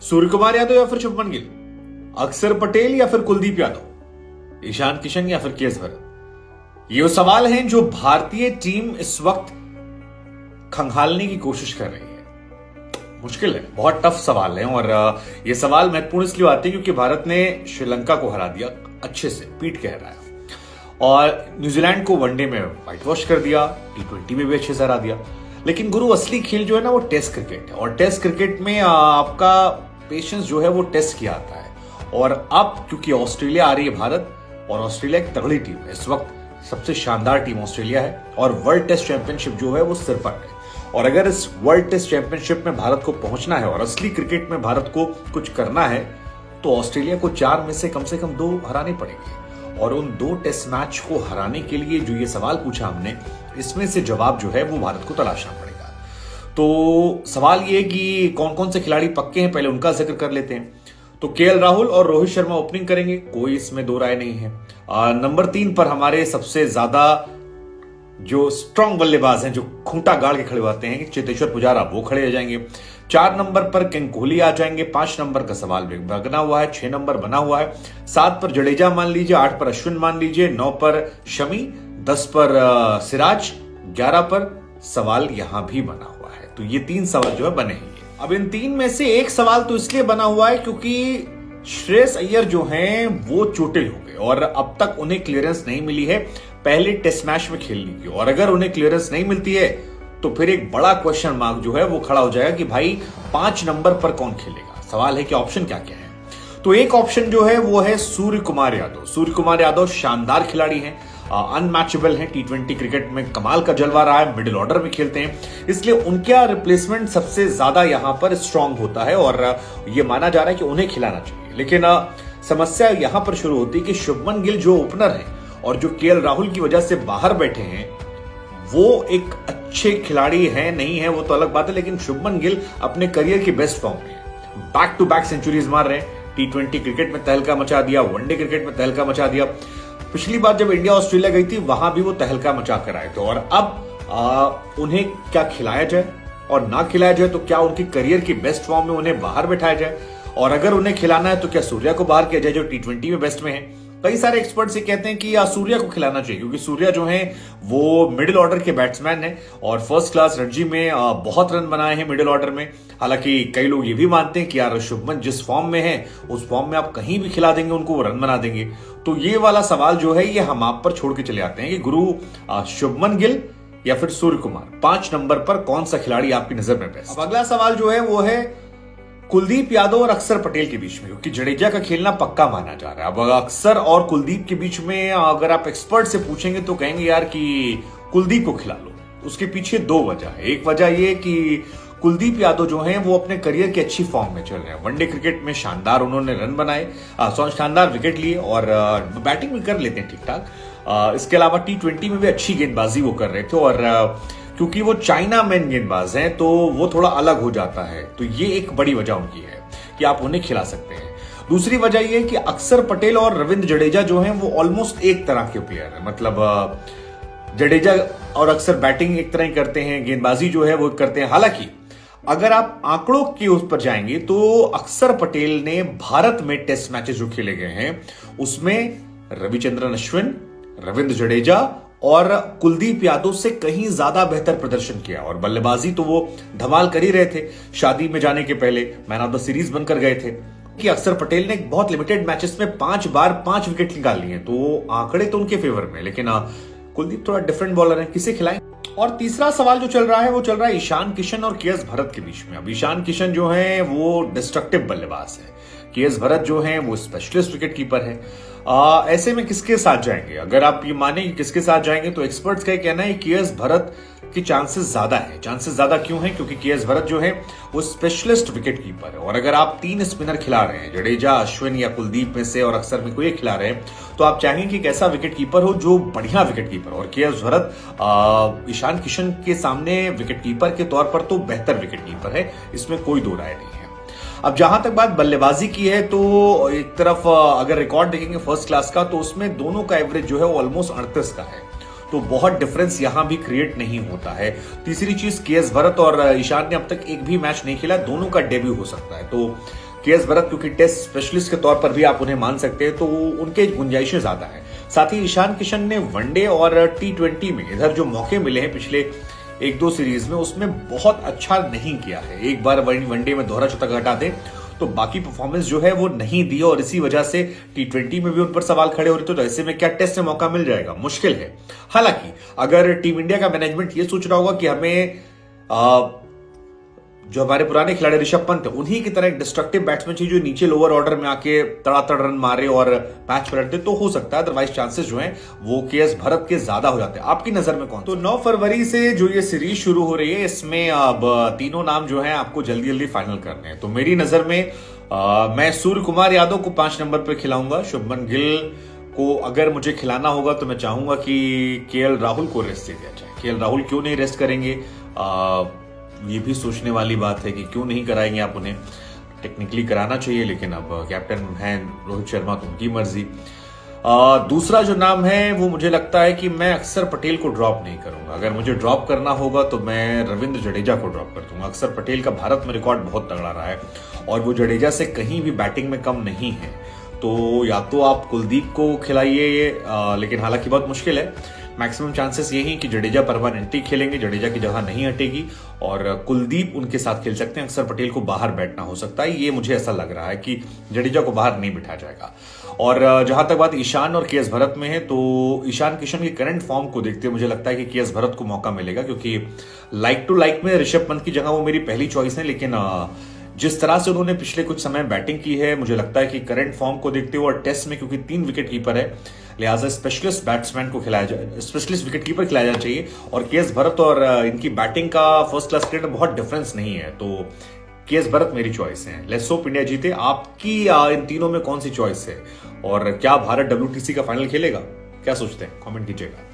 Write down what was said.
सूर्य कुमार यादव या फिर शुभमन गिल, अक्षर पटेल या फिर कुलदीप यादव, ईशान किशन या फिर के.एस. भरत? ये वो सवाल हैं जो भारतीय टीम इस वक्त खंगालने की कोशिश कर रही है। मुश्किल है, बहुत टफ सवाल है और ये सवाल महत्वपूर्ण इसलिए आते हैं क्योंकि भारत ने श्रीलंका को हरा दिया अच्छे से, पीट के हराया, और न्यूजीलैंड को वनडे में व्हाइट वॉश कर दिया, T20 में भी अच्छे से हरा दिया। लेकिन गुरु असली खेल जो है ना वो टेस्ट क्रिकेट है, और टेस्ट क्रिकेट में आपका पेशेंस जो है वो टेस्ट किया आता है। और अब क्योंकि ऑस्ट्रेलिया आ रही है भारत, और ऑस्ट्रेलिया एक तगड़ी टीम है, इस वक्त सबसे शानदार टीम ऑस्ट्रेलिया है, और वर्ल्ड टेस्ट चैंपियनशिप जो है वो सिर पर है। और अगर इस वर्ल्ड टेस्ट चैंपियनशिप में भारत को पहुंचना है और असली क्रिकेट में भारत को कुछ करना है, तो ऑस्ट्रेलिया को 4 में से कम 2 हराने पड़ेंगे। और उन 2 टेस्ट मैच को हराने के लिए जो ये सवाल पूछा हमने, इसमें से जवाब जो है वो भारत को तलाशना पड़ेगा। तो सवाल ये है कि कौन कौन से खिलाड़ी पक्के हैं, पहले उनका जिक्र कर लेते हैं। तो के.एल. राहुल और रोहित शर्मा ओपनिंग करेंगे, कोई इसमें दो राय नहीं है। नंबर 3 पर हमारे सबसे ज्यादा जो स्ट्रांग बल्लेबाज हैं, जो खूंटा गाड़ के खड़े होते हैं, चेतेश्वर पुजारा, वो खड़े हो जाएंगे। 4 नंबर पर किंग कोहली आ जाएंगे। 5 नंबर का सवाल बना हुआ है, 6 नंबर बना हुआ है। 7 पर जडेजा मान लीजिए, 8 पर अश्विन मान लीजिए, 9 पर शमी, 10 पर सिराज, 11 पर सवाल यहां भी बना हुआ है। तो ये 3 सवाल जो है बने हैं। अब इन 3 में से एक सवाल तो इसलिए बना हुआ है क्योंकि श्रेयस अय्यर जो हैं वो चोटिल हो गए और अब तक उन्हें क्लियरेंस नहीं मिली है पहले टेस्ट मैच में खेलने की। और अगर उन्हें क्लियरेंस नहीं मिलती है तो फिर एक बड़ा क्वेश्चन मार्क जो है वो खड़ा हो जाएगा कि भाई 5 नंबर पर कौन खेलेगा। सवाल है कि ऑप्शन क्या क्या है। तो एक ऑप्शन जो है वो है सूर्य कुमार यादव। सूर्य कुमार यादव शानदार खिलाड़ी हैं, अनमैचेबल हैं, T20 क्रिकेट में कमाल का जलवा रहा है, मिडिल ऑर्डर में खेलते हैं, इसलिए उनका रिप्लेसमेंट सबसे ज्यादा यहां पर स्ट्रांग होता है और यह माना जा रहा है कि उन्हें खिलाना चाहिए। लेकिन समस्या यहां पर शुरू होती है कि शुभमन गिल जो ओपनर है और जो के.एल. राहुल की वजह से बाहर बैठे हैं, वो एक अच्छे खिलाड़ी हैं नहीं है वो तो अलग बात है, लेकिन शुभमन गिल अपने करियर की बेस्ट फॉर्म में बैक टू बैक सेंचुरीज मार रहे हैं। T20 क्रिकेट में तहलका मचा दिया, वनडे क्रिकेट में तहलका मचा दिया। पिछली बार जब इंडिया ऑस्ट्रेलिया गई थी वहां भी वो तहलका मचा कर आए थे। और अब उन्हें क्या खिलाया जाए और ना खिलाया जाए, तो क्या उनकी करियर की बेस्ट फॉर्म में उन्हें बाहर बैठाया जाए, और अगर उन्हें खिलाना है तो क्या सूर्या को बाहर किया जाए जो T20 में बेस्ट में है। कई सारे एक्सपर्ट्स ये कहते हैं कि सूर्या को खिलाना चाहिए क्योंकि सूर्या जो है वो मिडिल ऑर्डर के बैट्समैन है और फर्स्ट क्लास रणजी में बहुत रन बनाए हैं मिडिल ऑर्डर में। हालांकि कई लोग ये भी मानते हैं कि यार शुभमन जिस फॉर्म में है उस फॉर्म में आप कहीं भी खिला देंगे उनको, वो रन बना देंगे। तो ये वाला सवाल जो है ये हम आप पर छोड़ के चले आते हैं कि गुरु शुभमन गिल या फिर सूर्य कुमार, 5 नंबर पर कौन सा खिलाड़ी आपकी नजर में बेस्ट। अब अगला सवाल जो है वो है कुलदीप यादव और अक्षर पटेल के बीच में, क्योंकि जडेजा का खेलना पक्का माना जा रहा है। अब अक्षर और कुलदीप के बीच में अगर आप एक्सपर्ट से पूछेंगे तो कहेंगे यार कि कुलदीप को खिला लो। उसके पीछे 2 वजह है। एक वजह ये कि कुलदीप यादव जो हैं वो अपने करियर की अच्छी फॉर्म में चल रहे हैं। वनडे क्रिकेट में शानदार उन्होंने रन बनाए, शानदार विकेट लिए और बैटिंग भी कर लेते हैं ठीक ठाक। इसके अलावा T20 में भी अच्छी गेंदबाजी वो कर रहे थे और क्योंकि वो चाइना मैन गेंदबाज हैं तो वो थोड़ा अलग हो जाता है। तो ये एक बड़ी वजह उनकी है कि आप उन्हें खिला सकते हैं। दूसरी वजह ये है कि अक्षर पटेल और रविंद्र जडेजा जो हैं वो ऑलमोस्ट एक तरह के प्लेयर है। मतलब जडेजा और अक्षर बैटिंग एक तरह ही करते हैं, गेंदबाजी जो है वो करते हैं। हालांकि अगर आप आंकड़ों के उस पर जाएंगे तो अक्षर पटेल ने भारत में टेस्ट मैचेस जो खेले गए हैं उसमें रविचंद्रन अश्विन, रविंद्र जडेजा और कुलदीप यादव से कहीं ज्यादा बेहतर प्रदर्शन किया। और बल्लेबाजी तो वो धमाल कर ही रहे थे, शादी में जाने के पहले मैन ऑफ द सीरीज बनकर गए थे। कि अक्षर पटेल ने बहुत लिमिटेड मैचेस में 5 बार 5 विकेट निकाल लिए, तो आंकड़े तो उनके फेवर में। लेकिन कुलदीप थोड़ा डिफरेंट बॉलर है, किसे खिलाएं। और तीसरा सवाल जो चल रहा है वो चल रहा है ईशान किशन और के.एस. भरत के बीच में। अब ईशान किशन जो है वो डिस्ट्रक्टिव बल्लेबाज है, के.एस. भरत जो है वो स्पेशलिस्ट विकेट कीपर है। ऐसे में किसके साथ जाएंगे? अगर आप ये माने कि किसके साथ जाएंगे तो एक्सपर्ट्स का कहना है के.एस. भरत की चांसेस ज्यादा है। चांसेस ज्यादा क्यों है? क्योंकि के.एस. भरत जो है वो स्पेशलिस्ट विकेट कीपर है और अगर आप 3 स्पिनर खिला रहे हैं, जडेजा, अश्विन या कुलदीप में से और अक्षर में कोई खिला रहे हैं, तो आप चाहेंगे कि एक ऐसा विकेट कीपर हो जो बढ़िया विकेट कीपर हो। और के.एस. भरत ईशान किशन के सामने विकेट कीपर के तौर पर तो बेहतर विकेट कीपर है, इसमें कोई दो राय नहीं है। अब जहां तक बात बल्लेबाजी की है तो एक तरफ अगर रिकॉर्ड देखेंगे फर्स्ट क्लास का तो उसमें दोनों का एवरेज जो है वो ऑलमोस्ट 38 का है, तो बहुत डिफरेंस यहां भी क्रिएट नहीं होता है। तीसरी चीज, के.एस. भरत और ईशान ने अब तक एक भी मैच नहीं खेला, दोनों का डेब्यू हो सकता है। तो केएस भरत क्योंकि टेस्ट स्पेशलिस्ट के तौर पर भी आप उन्हें मान सकते हैं, तो उनके गुंजाइशें ज्यादा है। साथ ही ईशान किशन ने वनडे और T20 में इधर जो मौके मिले हैं पिछले 1-2 सीरीज में, उसमें बहुत अच्छा नहीं किया है। एक बार वनडे में दोहरा शतक हटा दें तो बाकी परफॉर्मेंस जो है वो नहीं दी, और इसी वजह से T20 में भी उन पर सवाल खड़े हो रहे थे। तो ऐसे में क्या टेस्ट में मौका मिल जाएगा? मुश्किल है। हालांकि अगर टीम इंडिया का मैनेजमेंट ये सोच रहा होगा कि हमें जो हमारे पुराने खिलाड़ी ऋषभ पंत, उन्हीं की तरह एक डिस्ट्रक्टिव बैट्समैन चाहिए जो नीचे लोअर ऑर्डर में आके तड़ातड़ रन मारे और मैच पलट दे, तो हो सकता है। अदरवाइज चांसेस जो हैं वो केएस भरत के ज्यादा हो जाते हैं। आपकी नजर में कौन? तो 9 फरवरी से जो ये सीरीज शुरू हो रही है, इसमें अब तीनों नाम जो है आपको जल्दी जल्दी फाइनल करने हैं। तो मेरी नजर में मैं सूर्य कुमार यादव को 5 नंबर पर खिलाऊंगा। शुभमन गिल को अगर मुझे खिलाना होगा तो मैं चाहूंगा कि केएल राहुल को रेस्ट दे दिया जाए। केएल राहुल क्यों नहीं रेस्ट करेंगे? ये भी सोचने वाली बात है कि क्यों नहीं कराएंगे आप उन्हें। टेक्निकली कराना चाहिए, लेकिन अब कैप्टन हैं रोहित शर्मा, तो उनकी मर्जी। दूसरा जो नाम है वो मुझे लगता है कि मैं अक्षर पटेल को ड्रॉप नहीं करूंगा। अगर मुझे ड्रॉप करना होगा तो मैं रविंद्र जडेजा को ड्रॉप कर दूंगा। अक्षर पटेल का भारत में रिकॉर्ड बहुत तगड़ा रहा है और वो जडेजा से कहीं भी बैटिंग में कम नहीं है। तो या तो आप कुलदीप को खिलाइए, लेकिन हालांकि बहुत मुश्किल है। मैक्सिमम चांसेस यही हैं कि जडेजा परमानेंटली खेलेंगे, जडेजा की जगह नहीं हटेगी और कुलदीप उनके साथ खेल सकते हैं। अक्षर पटेल को बाहर बैठना हो सकता है, ये मुझे ऐसा लग रहा है कि जडेजा को बाहर नहीं बिठा जाएगा। और जहां तक बात ईशान और केएस भरत में है, तो ईशान किशन की करंट फॉर्म को देखते हुए मुझे लगता है कि केएस भरत को मौका मिलेगा, क्योंकि लाइक टू लाइक में ऋषभ पंत की जगह वो मेरी पहली चॉइस है। लेकिन जिस तरह से उन्होंने पिछले कुछ समय बैटिंग की है, मुझे लगता है कि करंट फॉर्म को देखते हुए और टेस्ट में क्योंकि 3 विकेट कीपर है, लिहाजा स्पेशलिस्ट बैट्समैन को खिलाया जाए, स्पेशलिस्ट विकेट कीपर खिलाया जाना चाहिए। और केएस भरत और इनकी बैटिंग का फर्स्ट क्लास क्रिकेट में बहुत डिफरेंस नहीं है, तो केएस भरत मेरी चॉइस है। लेट्स होप इंडिया जीते। आपकी इन तीनों में कौन सी चॉइस है और क्या भारत WTC का फाइनल खेलेगा? क्या सोचते हैं? कमेंट कीजिएगा।